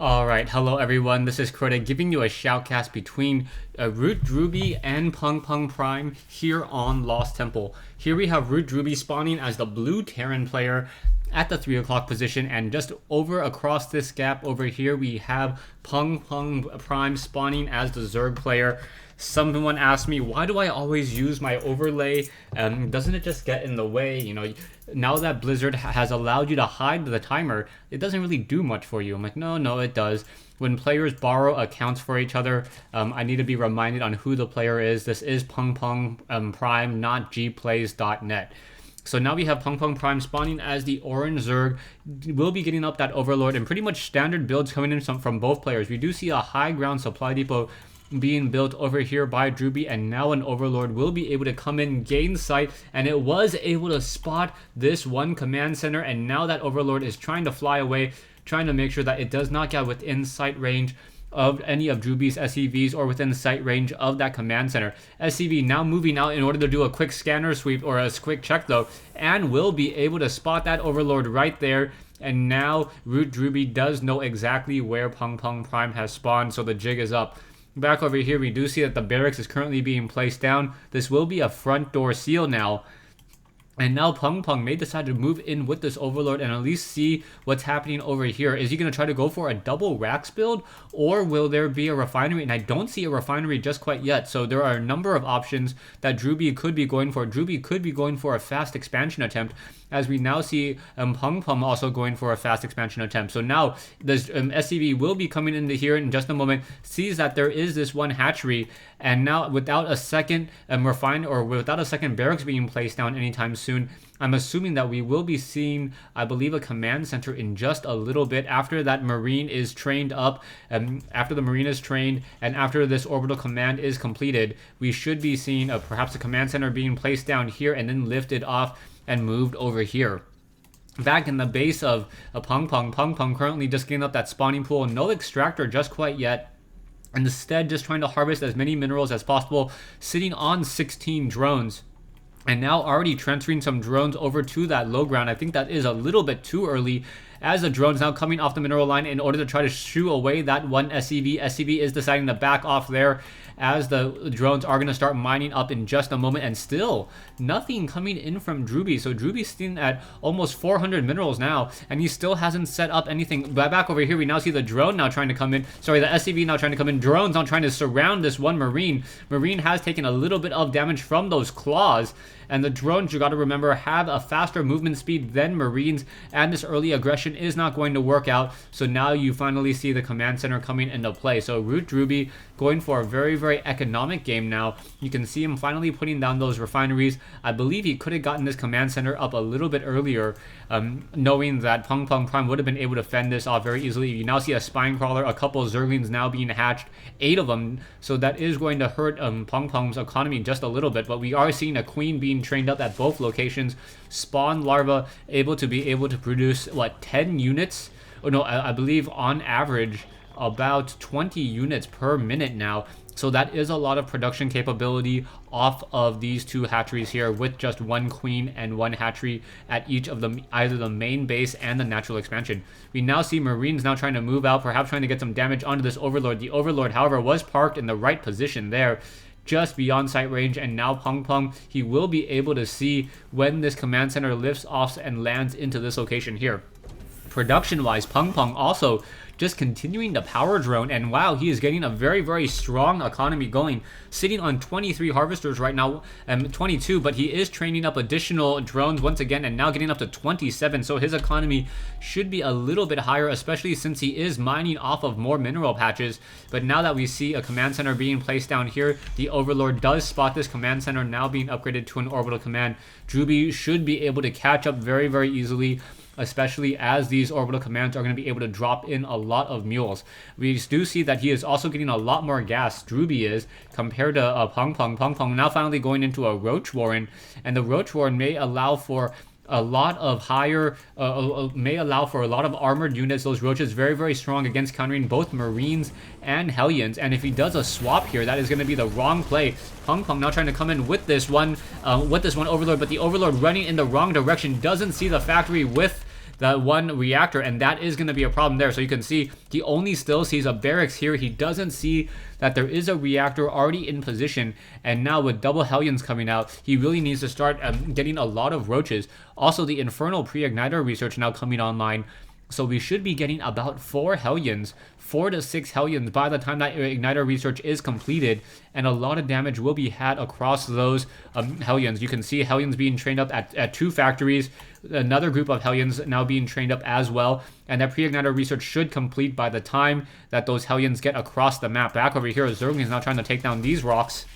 Alright, hello everyone, this is Crota giving you a shoutcast between Root Drewbie and PungPung Prime here on Lost Temple. Here we have Root Drewbie spawning as the blue Terran player at the 3 o'clock position, and just over across this gap over here we have PungPung Prime spawning as the Zerg player. Someone asked me, why do I always use my overlay? Doesn't it just get in the way? You know, now that Blizzard has allowed you to hide the timer, it doesn't really do much for you. I'm like, no, it does. When players borrow accounts for each other, I need to be reminded on who the player is. This is PungPung Prime, not gplays.net. So now we have PungPung Prime spawning as the orange Zerg. We'll be getting up that Overlord, and pretty much standard builds coming in from both players. We do see a high ground supply depot being built over here by Drewbie, and now an Overlord will be able to come in, gain sight, and it was able to spot this one command center, and now that Overlord is trying to fly away, trying to make sure that it does not get within sight range of any of Drewbie's SCVs or within sight range of that command center. SCV now moving out in order to do a quick scanner sweep or a quick check though, and will be able to spot that Overlord right there. And now Root Drewbie does know exactly where PungPung Prime has spawned, so the jig is up. Back over here, we do see that the barracks is currently being placed down. This will be a front door seal now. And now PungPung may decide to move in with this Overlord and at least see what's happening over here. Is he going to try to go for a double racks build, or will there be a refinery? And I don't see a refinery just quite yet. So there are a number of options that Drewbie could be going for. Drewbie could be going for a fast expansion attempt, as we now see PungPung also going for a fast expansion attempt. So now this SCV will be coming into here in just a moment, sees that there is this one hatchery, and now without a second without a second barracks being placed down anytime soon, I'm assuming that we will be seeing, I believe, a command center in just a little bit after that Marine is trained up. After the Marine is trained and after this orbital command is completed, we should be seeing perhaps a command center being placed down here and then lifted off and moved over here. Back in the base of PungPung currently just getting up that spawning pool. No extractor just quite yet. And instead just trying to harvest as many minerals as possible, sitting on 16 drones. And now already transferring some drones over to that low ground. I think that is a little bit too early, as the drone's now coming off the mineral line in order to try to shoo away that one SCV. SCV is deciding to back off there, as the drones are going to start mining up in just a moment, and still nothing coming in from Drewbie. So Drewbie's sitting at almost 400 minerals now, and he still hasn't set up anything. Back over here, we now see the drone now trying to come in. Sorry, the SCV now trying to come in. Drones now trying to surround this one Marine. Marine has taken a little bit of damage from those claws, and the drones, you got to remember, have a faster movement speed than Marines, and this early aggression is not going to work out. So now you finally see the command center coming into play. So Root Drewbie going for a very, very economic game now. You can see him finally putting down those refineries. I believe he could have gotten this command center up a little bit earlier, knowing that PungPung Prime would have been able to fend this off very easily. You now see a spine crawler, a couple of Zerglings now being hatched, 8 of them. So that is going to hurt PungPung's economy just a little bit, but we are seeing a queen being trained up at both locations. Spawn larva able to produce what, 10 units? Oh no, I believe on average about 20 units per minute now. So that is a lot of production capability off of these two hatcheries here, with just one queen and one hatchery at each of them, either the main base and the natural expansion. We now see Marines now trying to move out, perhaps trying to get some damage onto this Overlord. The Overlord, however, was parked in the right position there, just beyond sight range, and now PungPung, he will be able to see when this command center lifts off and lands into this location here. Production-wise, PungPung also just continuing to power drone, and wow, he is getting a very, very strong economy going, sitting on 23 harvesters right now, 22, but he is training up additional drones once again, and now getting up to 27, so his economy should be a little bit higher, especially since he is mining off of more mineral patches. But now that we see a command center being placed down here, the Overlord does spot this command center now being upgraded to an orbital command. Drewbie should be able to catch up very, very easily, especially as these orbital commands are going to be able to drop in a lot of mules. We do see that he is also getting a lot more gas, Drewbie is, compared to PungPung. PungPung now finally going into a Roach Warren, and the Roach Warren may allow for a lot of armored units. Those roaches very, very strong against countering both Marines and Hellions. And if he does a swap here, that is going to be the wrong play. PungPung now trying to come in with this one Overlord, but the Overlord running in the wrong direction, doesn't see the factory with that one reactor, and that is going to be a problem there. So you can see he only still sees a barracks here. He doesn't see that there is a reactor already in position, and now with double Hellions coming out, he really needs to start getting a lot of roaches. Also, the Infernal Pre-Igniter research now coming online, so we should be getting about 4 Hellions, 4 to 6 Hellions by the time that Igniter research is completed, and a lot of damage will be had across those Hellions. You can see Hellions being trained up at 2 factories, another group of Hellions now being trained up as well, and that Pre-Igniter research should complete by the time that those Hellions get across the map. Back over here, Zerg is now trying to take down these rocks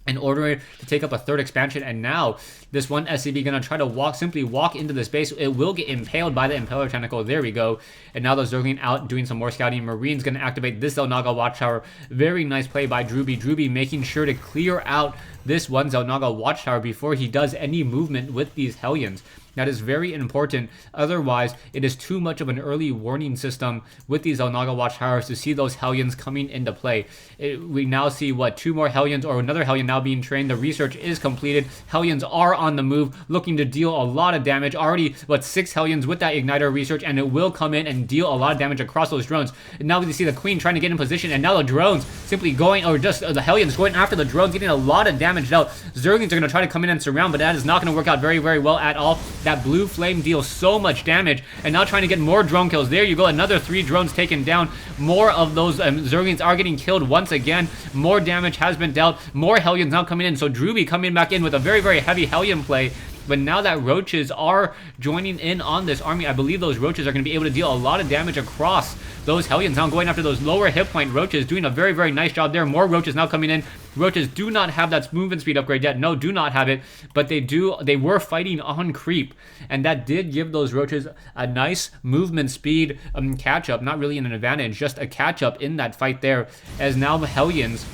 in order to take up a 3rd expansion, and now this one SCV gonna try to simply walk into this base. It will get impaled by the Impaler Tentacle. There we go. And now the Zergling out doing some more scouting. Marine's gonna activate this Xel'Naga Watchtower. Very nice play by Drewbie. Drewbie making sure to clear out this one Xel'Naga Watchtower before he does any movement with these Hellions. That is very important. Otherwise, it is too much of an early warning system with these Xel'Naga Watchtowers to see those Hellions coming into play. We now see, 2 more Hellions, or another Hellion now being trained. The research is completed. Hellions are on the move, looking to deal a lot of damage. Already, 6 Hellions with that Igniter research, and it will come in and deal a lot of damage across those drones. And now we see the Queen trying to get in position, and now the drones simply going, or just the Hellions going after the drones, getting a lot of damage out. Zerglings are going to try to come in and surround, but that is not going to work out very, very well at all. That blue flame deals so much damage, and now trying to get more drone kills. There you go, another 3 drones taken down. More of those Zerglings are getting killed once again. More damage has been dealt. More Hellions now coming in, so Drewbie coming back in with a very, very heavy Hellion play. But now that roaches are joining in on this army, I believe those roaches are going to be able to deal a lot of damage across those Hellions. Now going after those lower hit point roaches, doing a very, very nice job there. More roaches now coming in. Roaches do not have that movement speed upgrade yet. No, do not have it. But they were fighting on creep, and that did give those roaches a nice movement speed catch up. Not really an advantage, just a catch up in that fight there. As now the Hellions,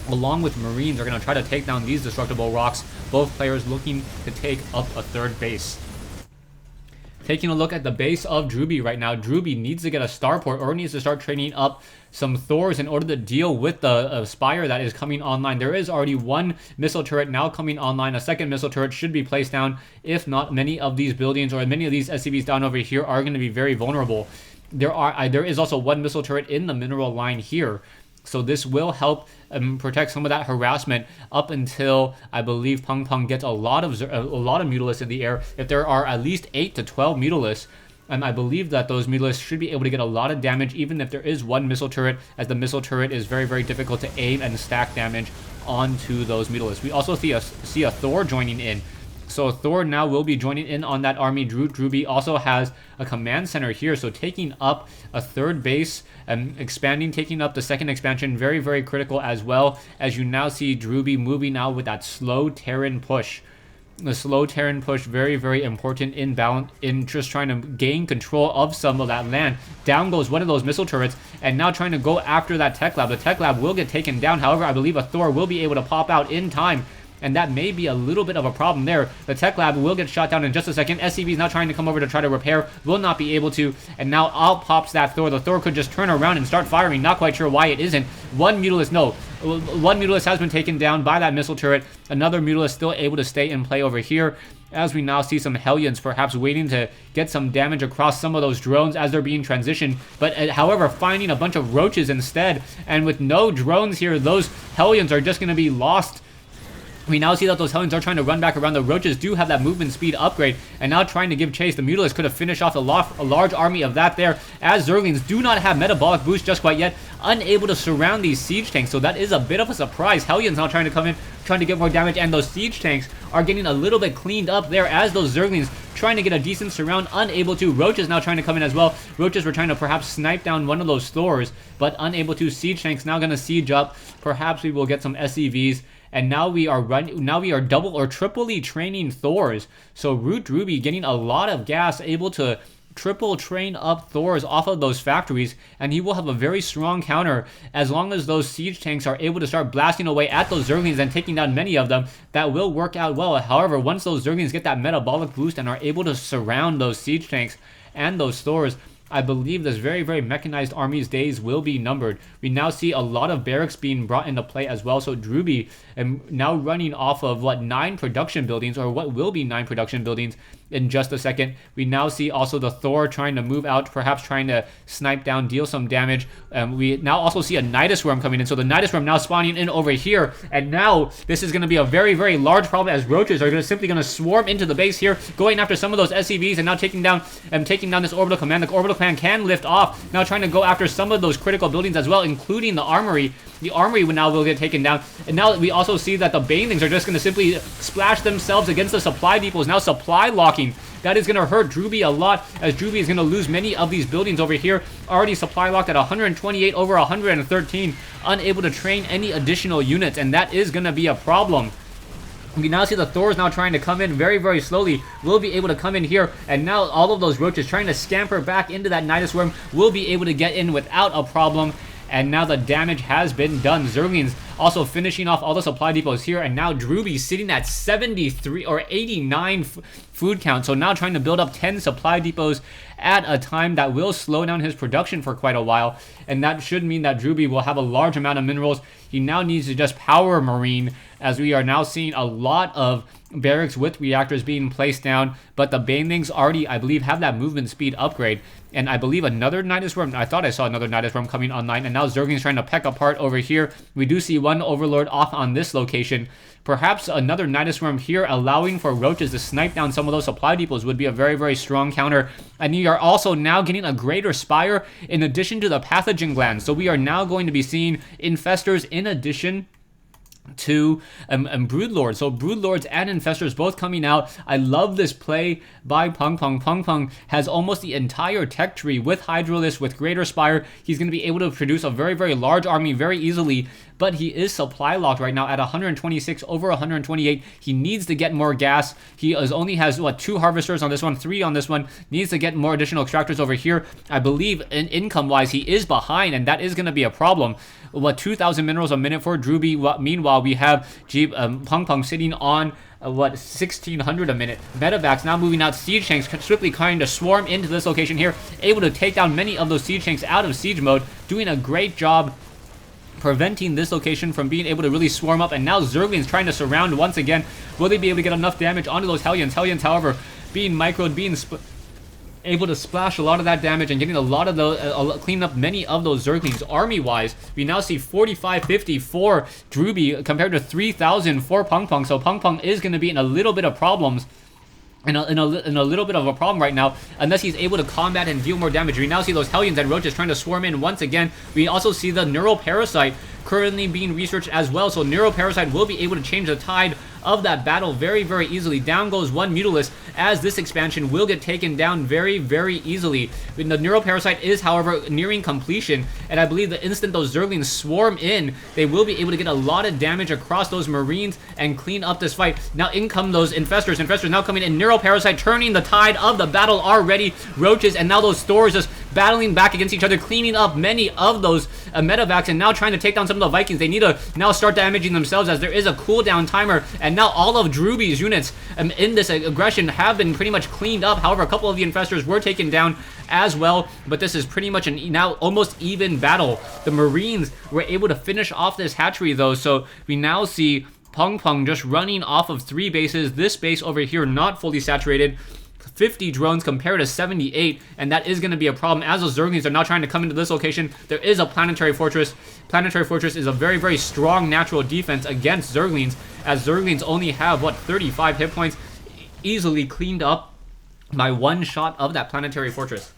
along with Marines, are going to try to take down these destructible rocks. Both players looking to take up a 3rd base. Taking a look at the base of Drewbie right now, Drewbie needs to get a starport, or needs to start training up some Thors in order to deal with the Spire that is coming online. There is already 1 missile turret now coming online. A 2nd missile turret should be placed down. If not, many of these buildings, or many of these SCVs down over here, are going to be very vulnerable. There is also 1 missile turret in the mineral line here. So this will help protect some of that harassment up until, I believe, PungPung gets a lot of Mutalisks in the air. If there are at least 8 to 12 Mutalisks, I believe that those Mutalisks should be able to get a lot of damage, even if there is 1 missile turret, as the missile turret is very, very difficult to aim and stack damage onto those Mutalisks. We also see a Thor joining in. So Thor now will be joining in on that army. Drewbie also has a command center here, so taking up a 3rd base and expanding, taking up the 2nd expansion, very, very critical, as well as you now see Drewbie moving now with that slow Terran push. The slow Terran push, very, very important in just trying to gain control of some of that land. Down goes one of those missile turrets, and now trying to go after that tech lab. The tech lab will get taken down. However, I believe a Thor will be able to pop out in time, and that may be a little bit of a problem there. The tech lab will get shot down in just a second. SCV is now trying to come over to try to repair, will not be able to, and now out pops that Thor. The Thor could just turn around and start firing. Not quite sure why it isn't. 1 Mutalisk has been taken down by that missile turret. Another Mutalisk still able to stay in play over here, as we now see some Hellions perhaps waiting to get some damage across some of those drones as they're being transitioned. But however, finding a bunch of roaches instead, and with no drones here, those Hellions are just going to be lost. We now see that those Hellions are trying to run back around. The roaches do have that movement speed upgrade, and now trying to give chase. The Mutalisks could have finished off a large army of that there, as Zerglings do not have metabolic boost just quite yet, unable to surround these siege tanks. So that is a bit of a surprise. Hellions now trying to come in, trying to get more damage, and those siege tanks are getting a little bit cleaned up there, as those Zerglings trying to get a decent surround, unable to. Roaches now trying to come in as well. Roaches were trying to perhaps snipe down one of those Thors, but unable to. Siege tanks now going to siege up. Perhaps we will get some SCVs. And now we are double or triply training Thors. So Drewbie getting a lot of gas, able to triple train up Thors off of those factories, and he will have a very strong counter as long as those siege tanks are able to start blasting away at those Zerglings and taking down many of them. That will work out well. However, once those Zerglings get that metabolic boost and are able to surround those siege tanks and those Thors, I believe this very, very mechanized army's days will be numbered. We now see a lot of barracks being brought into play as well. So Drewbie now running off of 9 production buildings, or what will be 9 production buildings, in just a second. We now see also the Thor trying to move out, perhaps trying to snipe down, deal some damage. We now also see a Nidus Worm coming in. So the Nidus Worm now spawning in over here. And now this is going to be a very, very large problem, as roaches are simply going to swarm into the base here, going after some of those SCVs and now taking down this orbital command. The orbital command can lift off, now trying to go after some of those critical buildings as well, including the armory. The armory now will get taken down. And now we also see that the banelings are just going to simply splash themselves against the supply depots. Now supply locking. That is going to hurt Drewbie a lot, as Drewbie is going to lose many of these buildings over here. Already supply locked at 128 over 113. Unable to train any additional units, and that is going to be a problem. We now see the Thors now trying to come in very, very slowly. Will be able to come in here, and now all of those roaches trying to scamper back into that Nidus Worm will be able to get in without a problem. And now the damage has been done. Zerglings also finishing off all the supply depots here, and now Drewbie sitting at 73 or 89 food count. So now trying to build up 10 supply depots at a time that will slow down his production for quite a while, and that should mean that Drewbie will have a large amount of minerals. He now needs to just power Marine, as we are now seeing a lot of barracks with reactors being placed down, but the banelings already, I believe, have that movement speed upgrade. And I believe another Nidus Worm, I thought I saw another Nidus Worm coming online, and now Zergling's trying to peck apart over here. We do see one Overlord off on this location. Perhaps another Nidus Worm here, allowing for roaches to snipe down some of those supply depots, would be a very, very strong counter. And we are also now getting a greater spire in addition to the pathogen glands. So we are now going to be seeing infestors in addition to Broodlords. So Broodlords and Infestors both coming out. I love this play by PungPung. PungPung has almost the entire tech tree with Hydralisk, with Greater Spire. He's going to be able to produce a very, very large army very easily, but he is supply locked right now at 126 over 128. He needs to get more gas. He only has, what, 2 harvesters on this one, 3 on this one. Needs to get more additional extractors over here. I believe income-wise, he is behind, and that is going to be a problem. What, 2,000 minerals a minute for Drewbie. Meanwhile, we have PungPung sitting on 1,600 a minute. Medevacs now moving out. Siege tanks swiftly trying to swarm into this location here, able to take down many of those siege tanks out of siege mode, doing a great job preventing this location from being able to really swarm up. And now Zerglings trying to surround once again. Will they be able to get enough damage onto those Hellions? Hellions, however, being microed, being able to splash a lot of that damage and getting a lot of those, cleaning up many of those Zerglings. Army-wise, we now see 4,550 for Drewbie compared to 3,000 for PungPung. So PungPung is going to be in a little bit of problems. In a little bit of a problem right now, unless he's able to combat and deal more damage. We now see those Hellions and Roaches trying to swarm in once again. We also see the Neural Parasite currently being researched as well, so Neural Parasite will be able to change the tide of that battle very, very easily. Down goes one Mutalisk, as this expansion will get taken down very, very easily. The Neural Parasite is, however, nearing completion, and I believe the instant those Zerglings swarm in, they will be able to get a lot of damage across those Marines and clean up this fight. Now in come those Infestors. Infestors now coming in. Neural Parasite turning the tide of the battle already. Roaches and now those Thors just battling back against each other, cleaning up many of those medevacs, and now trying to take down some of the Vikings. They need to now start damaging themselves, as there is a cooldown timer, and now all of Drewbie's units in this aggression have been pretty much cleaned up. However, a couple of the Infestors were taken down as well, but this is pretty much an now almost even battle. The Marines were able to finish off this hatchery though, so we now see PungPung just running off of 3 bases. This base over here not fully saturated. 50 drones compared to 78, and that is going to be a problem as those Zerglings are now trying to come into this location. There is a Planetary Fortress. Planetary Fortress is a very, very strong natural defense against Zerglings, as Zerglings only have, what, 35 hit points, easily cleaned up by one shot of that Planetary Fortress.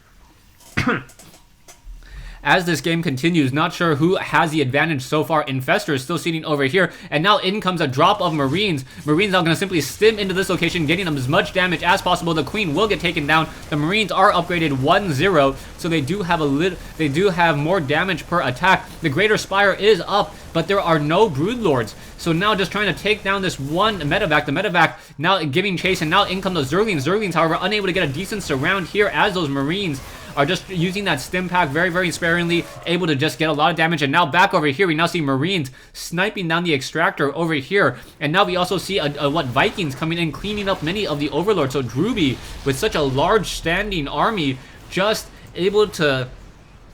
As this game continues, not sure who has the advantage so far. Infestor is still sitting over here, and now in comes a drop of Marines. Marines are going to simply stim into this location, getting them as much damage as possible. The Queen will get taken down. The Marines are upgraded 1-0, so they do have more damage per attack. The Greater Spire is up, but there are no Broodlords. So now just trying to take down this one medevac. The medevac now giving chase, and now in come those Zerglings. Zerglings, however, unable to get a decent surround here, as those Marines are just using that stim pack very, very sparingly, able to just get a lot of damage. And now back over here, we now see Marines sniping down the extractor over here. And now we also see Vikings coming in, cleaning up many of the Overlords. So Drewbie, with such a large standing army, just able to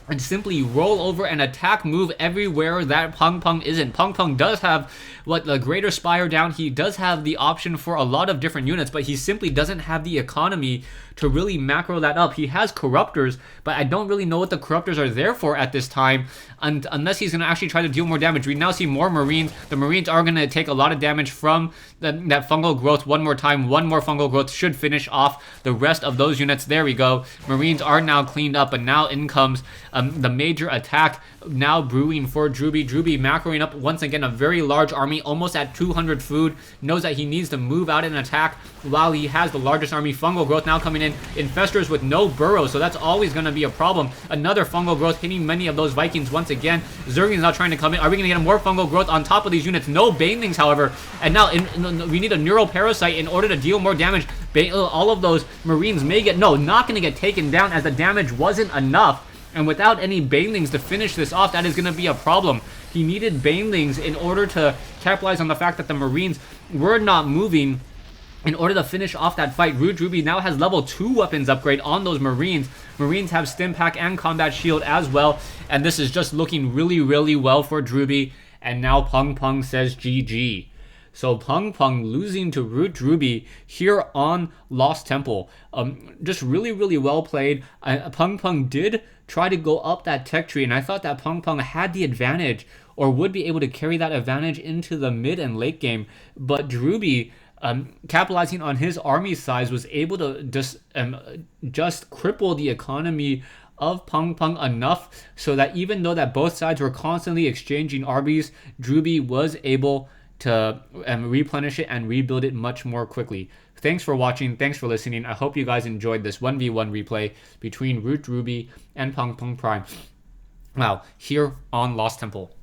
and simply roll over and attack move everywhere that PungPung isn't. PungPung does have the Greater Spire down. He does have the option for a lot of different units, but he simply doesn't have the economy to really macro that up. He has Corruptors, but I don't really know what the Corruptors are there for at this time, unless he's going to actually try to deal more damage. We now see more Marines. The Marines are going to take a lot of damage from that fungal growth one more time. One more fungal growth should finish off the rest of those units. There we go. Marines are now cleaned up, and now in comes the major attack now brewing for Drewbie. Drewbie macroing up once again a very large army, almost at 200 food. Knows that he needs to move out and attack while he has the largest army. Fungal growth now coming in. Infestors with no burrows, so that's always going to be a problem. Another fungal growth hitting many of those Vikings once again. Zerg's now trying to come in. Are we going to get more fungal growth on top of these units? No banelings, however. And now we need a neural parasite in order to deal more damage. All of those Marines may get... No, not going to get taken down as the damage wasn't enough. And without any banelings to finish this off, that is going to be a problem. He needed banelings in order to capitalize on the fact that the Marines were not moving in order to finish off that fight. Drewbie now has level 2 weapons upgrade on those Marines. Marines have Stim Pack and Combat Shield as well. And this is just looking really, really well for Drewbie. And now PungPung says GG. So PungPung losing to Drewbie here on Lost Temple. Just really, really well played. PungPung did try to go up that tech tree, and I thought that PungPung had the advantage or would be able to carry that advantage into the mid and late game. But Drewbie, capitalizing on his army size, was able to just cripple the economy of PungPung enough so that even though that both sides were constantly exchanging armies, Drewbie was able to replenish it and rebuild it much more quickly. Thanks for watching. Thanks for listening. I hope you guys enjoyed this 1v1 replay between Drewbie and PungPung Prime. Wow, here on Lost Temple.